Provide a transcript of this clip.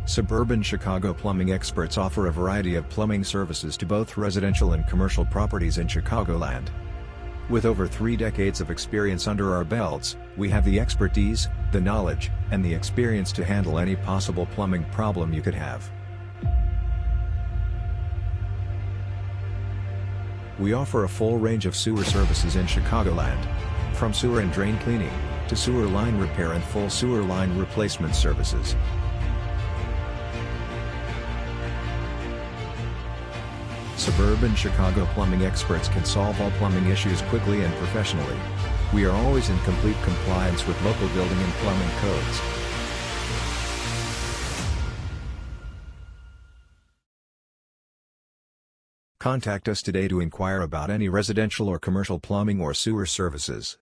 Suburban Chicago Plumbing Experts offer a variety of plumbing services to both residential and commercial properties in Chicagoland. With over 3 decades of experience under our belts, we have the expertise, the knowledge, and the experience to handle any possible plumbing problem you could have. We offer a full range of sewer services in Chicagoland. From sewer and drain cleaning, to sewer line repair and full sewer line replacement services. Suburban Chicago Plumbing Experts can solve all plumbing issues quickly and professionally. We are always in complete compliance with local building and plumbing codes. Contact us today to inquire about any residential or commercial plumbing or sewer services.